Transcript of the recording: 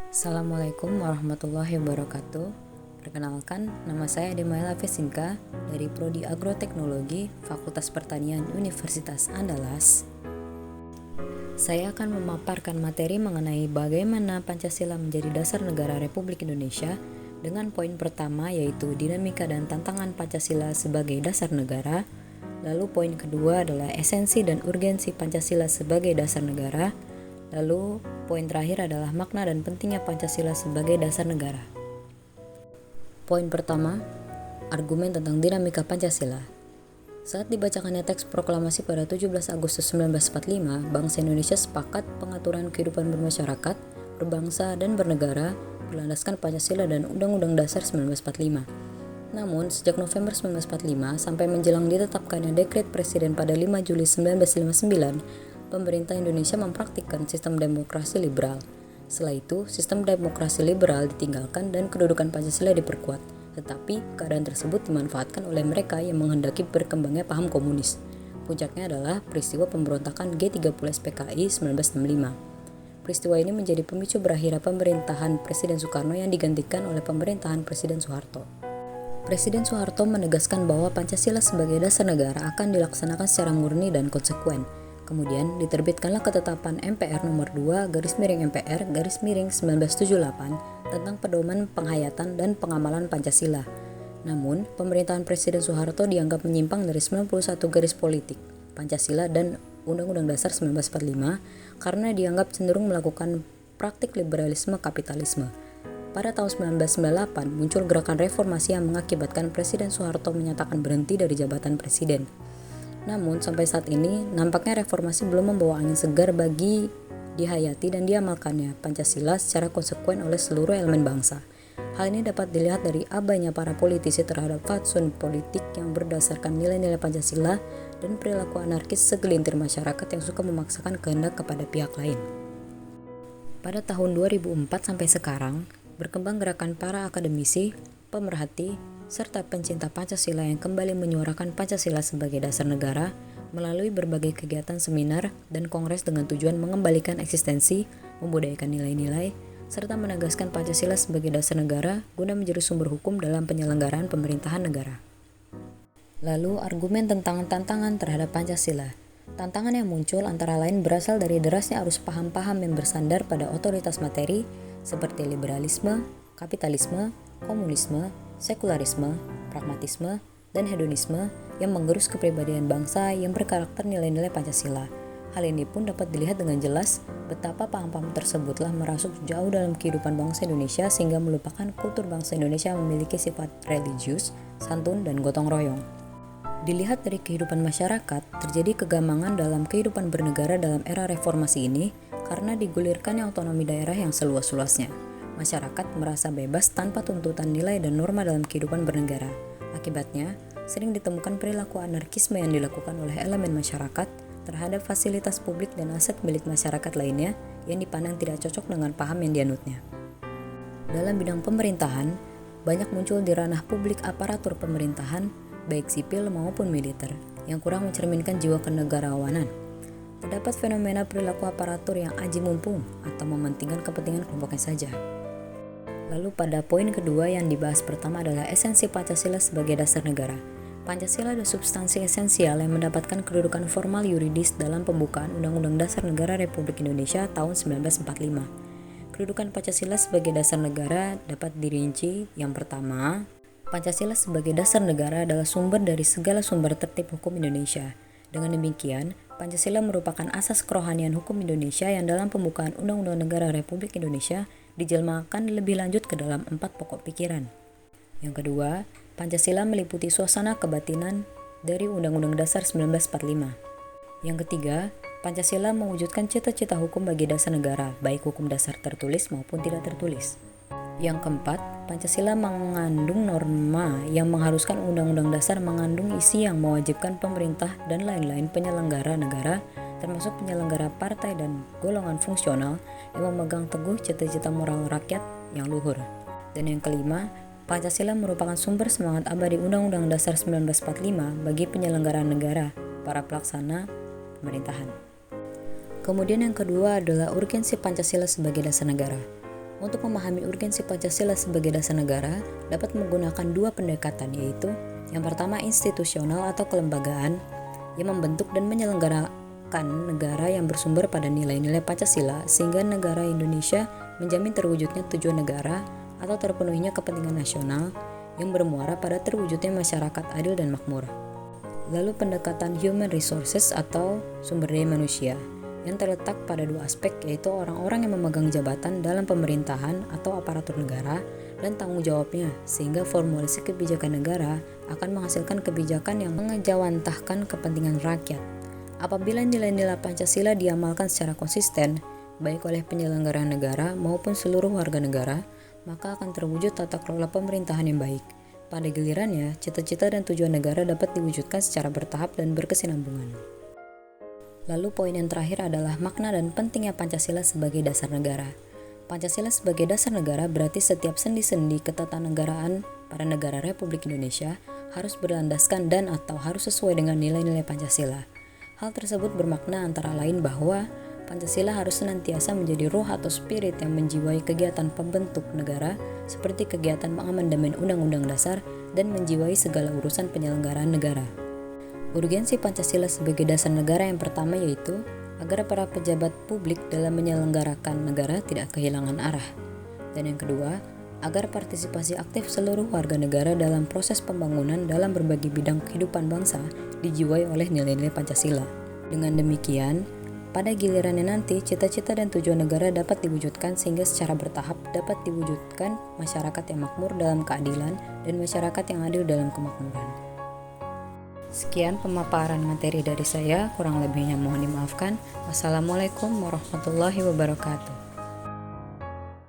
Assalamualaikum warahmatullahi wabarakatuh. Perkenalkan, nama saya Demaela Vesinka dari Prodi Agroteknologi Fakultas Pertanian Universitas Andalas. Saya akan memaparkan materi mengenai bagaimana Pancasila menjadi dasar negara Republik Indonesia dengan poin pertama yaitu dinamika dan tantangan Pancasila sebagai dasar negara. Lalu poin kedua adalah esensi dan urgensi Pancasila sebagai dasar negara. Lalu poin terakhir adalah makna dan pentingnya Pancasila sebagai dasar negara. Poin pertama, argumen tentang dinamika Pancasila. Saat dibacakannya teks proklamasi pada 17 Agustus 1945, bangsa Indonesia sepakat pengaturan kehidupan bermasyarakat, berbangsa, dan bernegara berlandaskan Pancasila dan Undang-Undang Dasar 1945. Namun, sejak November 1945 sampai menjelang ditetapkannya Dekret Presiden pada 5 Juli 1959, pemerintah Indonesia mempraktikkan sistem demokrasi liberal. Setelah itu, sistem demokrasi liberal ditinggalkan dan kedudukan Pancasila diperkuat. Tetapi, keadaan tersebut dimanfaatkan oleh mereka yang menghendaki berkembangnya paham komunis. Puncaknya adalah peristiwa pemberontakan G30 SPKI 1965. Peristiwa ini menjadi pemicu berakhirnya pemerintahan Presiden Soekarno yang digantikan oleh pemerintahan Presiden Soeharto. Presiden Soeharto menegaskan bahwa Pancasila sebagai dasar negara akan dilaksanakan secara murni dan konsekuen. Kemudian diterbitkanlah ketetapan MPR nomor 2/MPR/1978 tentang pedoman penghayatan dan pengamalan Pancasila. Namun, pemerintahan Presiden Soeharto dianggap menyimpang dari 91 garis politik Pancasila dan Undang-Undang Dasar 1945 karena dianggap cenderung melakukan praktik liberalisme kapitalisme. Pada tahun 1998 muncul gerakan reformasi yang mengakibatkan Presiden Soeharto menyatakan berhenti dari jabatan presiden. Namun sampai saat ini nampaknya reformasi belum membawa angin segar bagi dihayati dan diamalkannya Pancasila secara konsekuen oleh seluruh elemen bangsa. Hal ini dapat dilihat dari abainya para politisi terhadap fatsun politik yang berdasarkan nilai-nilai Pancasila dan perilaku anarkis segelintir masyarakat yang suka memaksakan kehendak kepada pihak lain. Pada tahun 2004 sampai sekarang, berkembang gerakan para akademisi, pemerhati, serta pencinta Pancasila yang kembali menyuarakan Pancasila sebagai dasar negara melalui berbagai kegiatan seminar dan kongres dengan tujuan mengembalikan eksistensi, membudayakan nilai-nilai, serta menegaskan Pancasila sebagai dasar negara guna menjadi sumber hukum dalam penyelenggaraan pemerintahan negara. Lalu, argumen tentang tantangan terhadap Pancasila. Tantangan yang muncul antara lain berasal dari derasnya arus paham-paham yang bersandar pada otoritas materi seperti liberalisme, kapitalisme, komunisme, sekularisme, pragmatisme, dan hedonisme yang menggerus kepribadian bangsa yang berkarakter nilai-nilai Pancasila. Hal ini pun dapat dilihat dengan jelas betapa paham-paham tersebutlah merasuk jauh dalam kehidupan bangsa Indonesia sehingga melupakan kultur bangsa Indonesia memiliki sifat religius, santun, dan gotong royong. Dilihat dari kehidupan masyarakat, terjadi kegamangan dalam kehidupan bernegara dalam era reformasi ini karena digulirkannya otonomi daerah yang seluas-luasnya. Masyarakat merasa bebas tanpa tuntutan nilai dan norma dalam kehidupan bernegara. Akibatnya, sering ditemukan perilaku anarkisme yang dilakukan oleh elemen masyarakat terhadap fasilitas publik dan aset milik masyarakat lainnya yang dipandang tidak cocok dengan paham yang dianutnya. Dalam bidang pemerintahan, banyak muncul di ranah publik aparatur pemerintahan, baik sipil maupun militer, yang kurang mencerminkan jiwa kenegarawanan. Terdapat fenomena perilaku aparatur yang aji mumpung atau mementingkan kepentingan kelompoknya saja. Lalu pada poin kedua yang dibahas pertama adalah esensi Pancasila sebagai dasar negara. Pancasila adalah substansi esensial yang mendapatkan kedudukan formal yuridis dalam pembukaan Undang-Undang Dasar Negara Republik Indonesia tahun 1945. Kedudukan Pancasila sebagai dasar negara dapat dirinci. Yang pertama, Pancasila sebagai dasar negara adalah sumber dari segala sumber tertib hukum Indonesia. Dengan demikian, Pancasila merupakan asas kerohanian hukum Indonesia yang dalam pembukaan Undang-Undang Negara Republik Indonesia dijelmakan lebih lanjut ke dalam 4 pokok pikiran. Yang kedua, Pancasila meliputi suasana kebatinan dari Undang-Undang Dasar 1945. Yang ketiga, Pancasila mewujudkan cita-cita hukum bagi dasar negara, baik hukum dasar tertulis maupun tidak tertulis. Yang keempat, Pancasila mengandung norma yang mengharuskan Undang-Undang Dasar mengandung isi yang mewajibkan pemerintah dan lain-lain penyelenggara negara, termasuk penyelenggara partai dan golongan fungsional yang memegang teguh cita-cita moral rakyat yang luhur. Dan yang kelima, Pancasila merupakan sumber semangat abadi Undang-Undang Dasar 1945 bagi penyelenggaraan negara, para pelaksana pemerintahan. Kemudian yang kedua adalah urgensi Pancasila sebagai dasar negara. Untuk memahami urgensi Pancasila sebagai dasar negara, dapat menggunakan dua pendekatan, yaitu yang pertama institusional atau kelembagaan yang membentuk dan menyelenggarakan negara yang bersumber pada nilai-nilai Pancasila sehingga negara Indonesia menjamin terwujudnya tujuan negara atau terpenuhinya kepentingan nasional yang bermuara pada terwujudnya masyarakat adil dan makmur. Lalu pendekatan human resources atau sumber daya manusia yang terletak pada dua aspek, yaitu orang-orang yang memegang jabatan dalam pemerintahan atau aparatur negara dan tanggung jawabnya, sehingga formulasi kebijakan negara akan menghasilkan kebijakan yang mengejawantahkan kepentingan rakyat. Apabila nilai-nilai Pancasila diamalkan secara konsisten, baik oleh penyelenggara negara maupun seluruh warga negara, maka akan terwujud tata kelola pemerintahan yang baik. Pada gilirannya, cita-cita dan tujuan negara dapat diwujudkan secara bertahap dan berkesinambungan. Lalu poin yang terakhir adalah makna dan pentingnya Pancasila sebagai dasar negara. Pancasila sebagai dasar negara berarti setiap sendi-sendi ketatanegaraan pada negara Republik Indonesia harus berlandaskan dan atau harus sesuai dengan nilai-nilai Pancasila. Hal tersebut bermakna antara lain bahwa Pancasila harus senantiasa menjadi roh atau spirit yang menjiwai kegiatan pembentuk negara seperti kegiatan mengamandemen Undang-Undang Dasar dan menjiwai segala urusan penyelenggaraan negara. Urgensi Pancasila sebagai dasar negara yang pertama yaitu agar para pejabat publik dalam menyelenggarakan negara tidak kehilangan arah. Dan yang kedua, agar partisipasi aktif seluruh warga negara dalam proses pembangunan dalam berbagai bidang kehidupan bangsa dijiwai oleh nilai-nilai Pancasila. Dengan demikian, pada gilirannya nanti, cita-cita dan tujuan negara dapat diwujudkan sehingga secara bertahap dapat diwujudkan masyarakat yang makmur dalam keadilan dan masyarakat yang adil dalam kemakmuran. Sekian pemaparan materi dari saya, kurang lebihnya mohon dimaafkan. Wassalamualaikum warahmatullahi wabarakatuh.